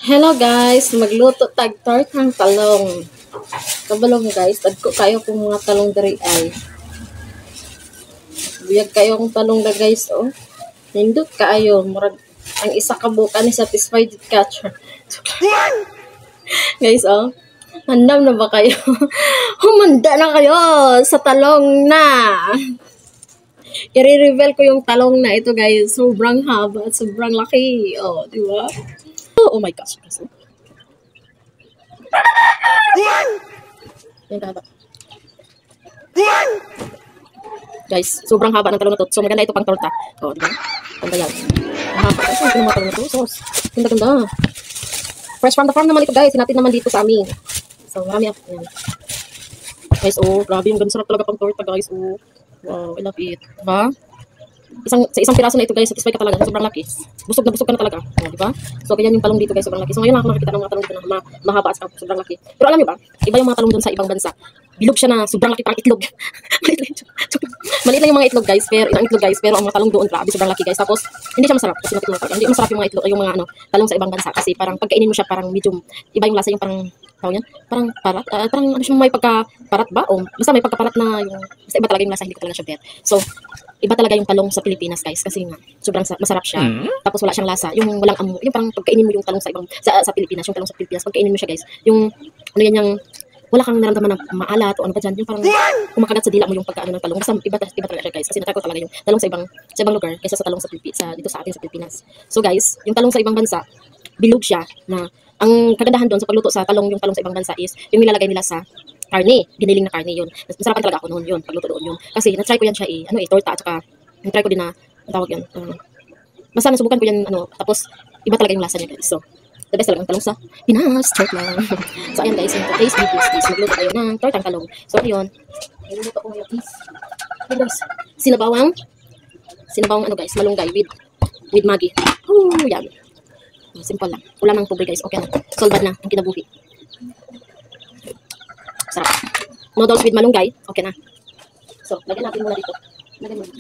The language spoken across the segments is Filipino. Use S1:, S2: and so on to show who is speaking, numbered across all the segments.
S1: Hello guys, magluto tag tortang talong. Kabalong guys, tagko kayo kung mga talong diri ay. Buyag kayo kung talong na guys oh. Nindot kaayo, murag ang isa ka buka ni satisfied catcher. Guys oh, handam na ba kayo? Humanda na kayo sa talong na. I-reveal ko yung talong na ito guys. Sobrang haba at sobrang laki. Oh, di ba? Oh my gosh. Guys, oh. Yan haba. Guys, sobrang haba ng talong na to. So maganda ito pang torta. Oh, di ba? Ganda yan. Mahaba. Guys, ang mga talong na to. Sos. Ganda-ganda. Fresh from the farm naman ito guys. Hinatid naman dito sa amin. So marami yan. Guys, oh, grabe yung ganda sarap talaga pang torta guys. Oh. Wow, I love it. Diba? Sa isang piraso na ito guys, satisfy ka talaga. Sobrang laki. Busog ka na talaga. Oh, diba? So, ganyan yung talong dito guys, sobrang laki. So, ngayon ako nakakita ng mga talong dito na mahaba at sobrang laki. Pero alam niyo ba, iba yung mga talong doon sa ibang bansa. Bilog siya na sobrang laki parang itlog. Maliit lang yung mga itlog guys, pero ang mga talong doon, grabe, sobrang laki guys. Tapos, hindi siya masarap kasi natikman ko. Hindi masarap yung mga itlog, yung mga talong sa ibang bansa kasi parang pagkainin mo siya parang medium. Iba yung lasa yung parang tawag yan, parang parat, parang ano siya may pagka-parat ba? O basta may pagka-parat na yung, basta iba talaga yung lasa, hindi ko talaga siya bet. So, iba talaga yung talong sa Pilipinas guys kasi nga sobrang masarap siya. Tapos wala siyang lasa, yung walang amo, yung parang pagkainin mo yung talong sa ibang sa Pilipinas, yung talong sa Pilipinas, pagkainin mo siya guys, yung ano yan yung wala kang naramdaman na maalat o ano ba dyan, yung parang kumakagat sa dila mo yung pagkaano ng talong. Basta iba talaga siya guys kasi natakot talaga yung talong sa ibang lugar kaysa sa talong sa Pilipinas, dito sa atin sa Pilipinas. So guys, yung talong sa ibang bansa, bilog siya na ang kagandahan doon sa pagluto sa talong, yung talong sa ibang bansa is yung nilalagay nila sa karne, giniling na karne yun. Masarapan talaga ako noon yun, pagluto doon yun. Kasi na-try ko yan siya torta at saka na-try ko din na, ang tawag yan, basta nasubukan ko yan, tapos iba talaga yung lasa niya guys. So, the best talaga ang talong sa Pinas, chart lang. So, ayan guys, yung today's videos is magluto tayo ng tortang talong. So, ayun, magluto ko ngayon is, ayun guys, sinabawang guys, malunggay with Maggi. Yan. Simple lang. Wala nang tubig guys. Okay na. Solbad na ang kinabuhi. Sarap. Noodles with malunggay. Okay na. So, lagyan natin muna dito. Lagyan muna.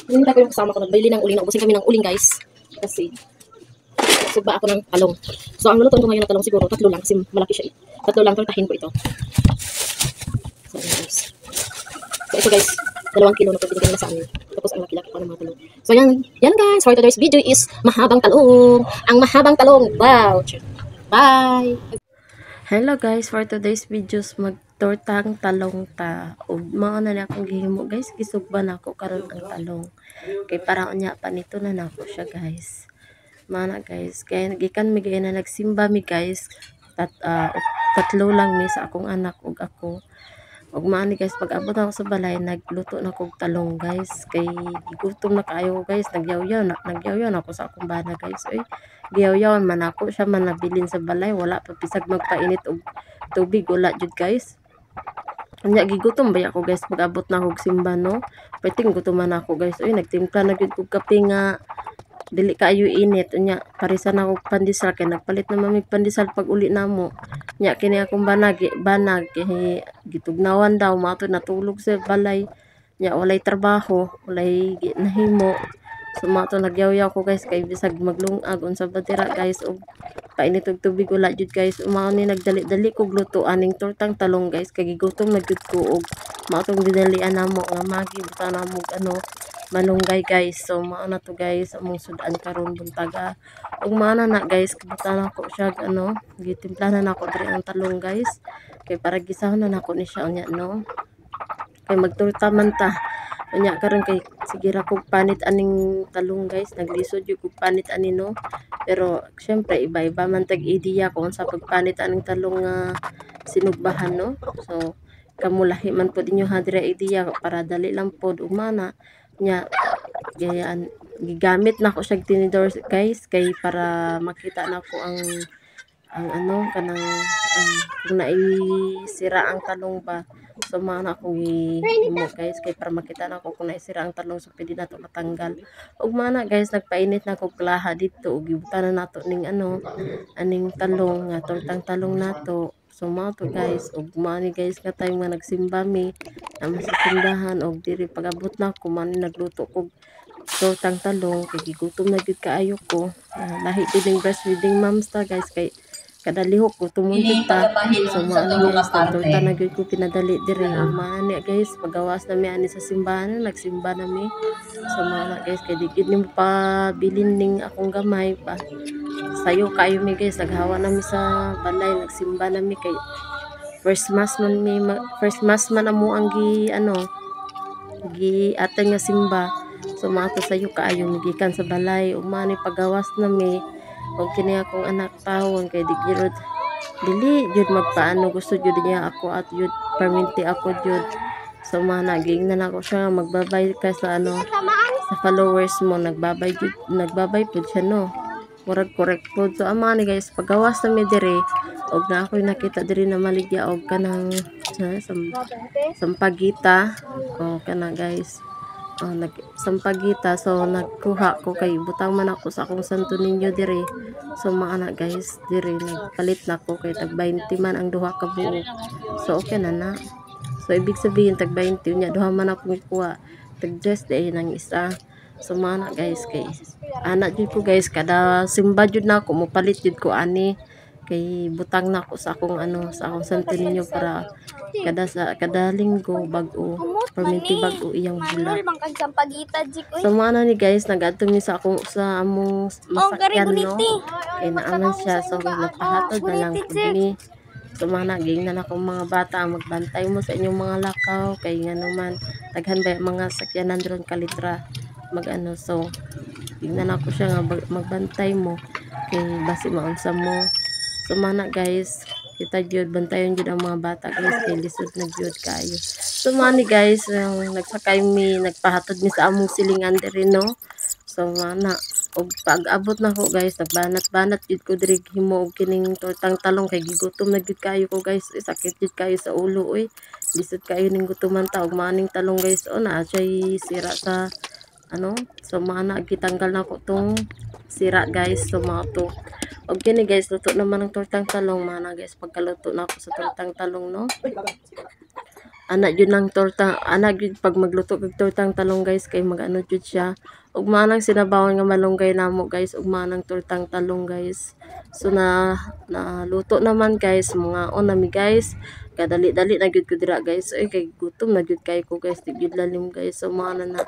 S1: Hindi ko yung kasama ko. Nagbili ng uling. Naubusin kami ng uling guys. Kasi, suba ako ng talong. So, ang lulutuin ko ngayon ng talong siguro, 3 lang. Kasi malaki siya 3 lang. Tortahin ko ito. So, ayan guys. So, ito guys. 2 kilo na ito. Binigyan nila sa amin. Tapos, ang laki-laki pa ng mga talong. So, yan guys. For today's video is mahabang talong. Ang mahabang talong. Wow. Bye. Hello guys. For today's videos, magtortang talong ta. Ug mao na akong gihimo guys. Gisugban ako karon ang talong. Kay para unya pa nito na nako siya guys. Mana guys. Kaya gikan mi na nagsimba mi guys. 3 lang mi sa akong anak ug ako. Ug maani guys, pag abot ako sa balay, nagluto na kog talong guys. Kay gigutom na kaayo guys, nagyaw-yaw na ako sa akong bana guys. Oy, giyaw-yawan man ako siya man nabilin sa balay, wala pa pisag magpainit og tubig, wala jud guys. Anya gigutom ba ako guys pag abot na kog simba no. Pwedeng gutoman ako guys. Oy, nagtimpla na gyud kog kape nga dili kaayo init unya parisan ako pandesal kay nagpalit na mamig pandesal pag uli namo nya kini akong banag gitugnawan daw mato natulog sa balay nya walay trabaho walay nahimo so mato nagyaw-yaw ko guys kay bisag maglungag unsa ba dira guys og painit og tubig wala jud guys umao ni nagdali-dali kog luto aning tortang talong guys kay gigutom na jud ko og mato dinalian namo nga magi buta namo malunggay guys. So mao na to guys among sudan karon buntaga. Ug mao na guys kibutan ako siya gitimplahan na ako diri ang talong guys. Kay para gisahon na nako ni siya unya no. Kay magturta man ta. Unya karon kay sige ra kog panit aning talong guys. Naglisod jud kog panit ani no. Pero syempre iba-iba man tag ideya kung sa pagpanit aning talong nga sinugbahan no. So kamulahi man pud inyo ha diri ideya para dali lang pod ug mana nya gayaan gigamit na ko siya tinidor guys kay para makita na ko ang kanang kung naisira ang talong ba so mana ko gihimo guys kay para makita na ko kung naisira ang talong so pwede na to matanggal ug mana guys nagpainit na ko klaha dito ug gibutan na nato ning aning talong nga tortang talong nato. So mao to guys ug mani guys nga time nga nagsimba mi na masasimbahan og diri pag-abot na ko man nagluto kog tortang talong kay gigutom na gyud kaayo ko. Lahi din breastfeeding moms ta guys kay kada lihok ko tumunjud ta. So maano guys, torta na gyud ko pinadali diri. Ug maani guys, magawas na mi ani sa simbahan, nagsimba na mi. So maana guys kay di gyud nimo pa bilin ning akong gamay pa. Sayo kayo mi guys, naghawa na mi sa balay, nagsimba na mi kay first mass man amo ang gi atay nga simba. So mato sayo kaayo migikan sa balay ug mani pagawas na mi ug kini akong anak tawon kay di gyud dili jud magpaano, gusto jud niya ako at jud perminti ako jud. So managing na nako siya magbabay ka sa sa followers mo, nagbabay pud siya no, murag correct pud. So ama ni guys, pagawas na mi diri og na ako'y nakita diri na maligya og kanang sampagita o kana guys. Sampagita, so nagkuha ko kay butang man ako sa akong Santo Niño diri. So maana guys, diri nagpalit na ko kay tag 20 man ang duha ka buok. So okay na. So ibig sabihin tag 20 nya duha man ako kuha, tag 10 day nang isa. So maana guys, kay ana jud ko guys, kada simba jud na ako mopalit jud ko ani kay butang na ako sa akong sa akong Santo Niño para kada linggo bag-o perminti bag-o iyang bula. So maana ni guys, nagadto mi sa among masakyan no, kay naaman siya. So napahatod na lang pud mi. So maana ging na akong mga bata, magbantay mo sa inyong mga lakaw kay ngano man daghan ba mga sakyanan ron kalitra so tingnan ako siya nga magbantay mo kay basi maunsa mo. So mana guys, kita jud bantayon jud ang mga bata guys kay lisod na jud kayo. So mani guys, nagsakay mi, nagpahatod mi sa among silingan diri no. So mana og pag-abot na ko guys, nagbanat-banat jud ko diri himo og kining tortang talong kay gigutom na jud kayo ko guys. Sakit jud kayo sa ulo oy. Lisod kayo ning gutuman ta og maning talong guys. O na siya sira sa so mana gitanggal na ko tong sira guys. So mga to og kini guys, luto naman ng tortang talong mana guys. Pagkaluto na ako sa tortang talong no, anak jud ng torta, anak jud pag magluto kag tortang talong guys kay magano jud siya ug manang sinabawan nga malunggay namo guys ug manang tortang talong guys. So na luto naman guys, mga on nami guys, kadali-dali na gyud ko dira guys. Oy kay gutom na gyud kay ko guys, di gyud lalim guys. So mana na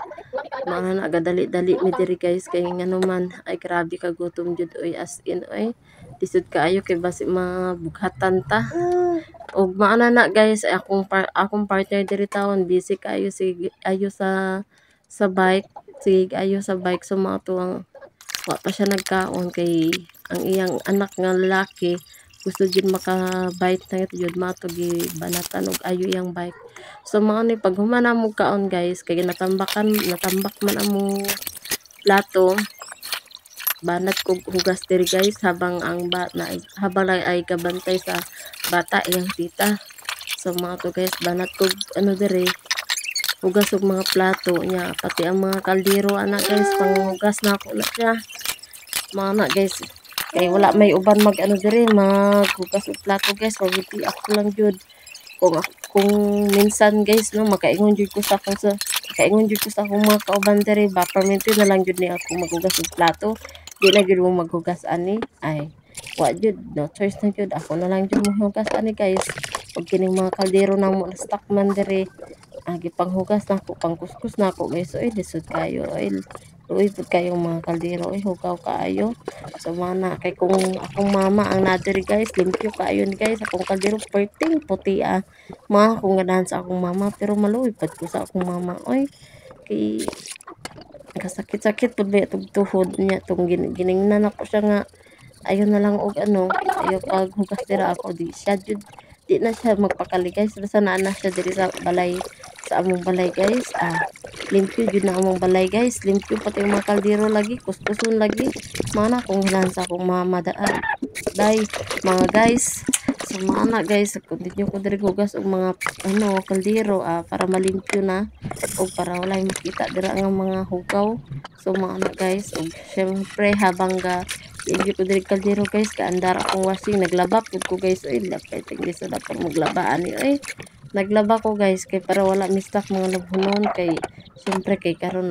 S1: gadali-dali mi diri guys kay ngano man ay grabe ka gutom jud oy, as in oy lisod kaayo kay basi mabughatan ta. Og maana na guys, akong partner diri tawon busy kayo ayo sa bike, ayo sa bike. So mga tuwang wa pa siya nagkaon kay ang iyang anak nga lalaki gusto jud maka-bite na jud mato gibanatan og ayo iyang bike. So mga ni pag humana mo kaon guys kay natambak man among plato, banat kog hugas diri guys habang ay kabantay sa bata iyang tita. So mga to guys, banat kog diri hugas og mga plato niya, pati ang mga kaldero ana guys, panghugas na ako na siya mga guys kay wala may uban diri maghugas og plato guys. Pagiti ako lang jud kung minsan guys no, makaingon jud ko sa akong mga kauban diri ba perminti na lang jud ni ako maghugas og plato. Di na jud mo maghugas ani, ay wa jud, no choice na jud ako na lang jud maghugas ani guys. Og kining mga kaldero na mo na stock man diri, gipanghugas na ko, pangkuskus na ko guys. Oy lisod kayo oy, luoy pud kayong mga kaldero oy, hugaw kaayo. So mana kay kung akong mama ang nadiri guys, limpyo kaayo ni guys akong kaldero, perting puti mga kung ganahan sa akong mama, pero maluoy pud ko sa akong mama oy kay kasakit-sakit pud ba itong tuhod niya tong giningnan ako siya nga ayon na lang og ayo paghugas dira ako, di na siya magpakali guys. Basta naa na siya diri sa balay, sa among balay guys. Limpyo jud na among balay guys, limpyo pati yung mga kaldero lagi, kuskuson lagi mana kung hilan sa akong mama day mga guys. So mana guys, continue ko diri hugas og mga kaldero para malimpyo na og para wala makita dira nga mga hugaw. So mana guys, og syempre habang hindi ko diri kaldero guys, kaandar akong washing, naglaba pud ko guys. Oy lapay tinggi sa dapat maglaba ani oy, naglaba ko guys kay para wala mistak mga nabhunon kay syempre kay karon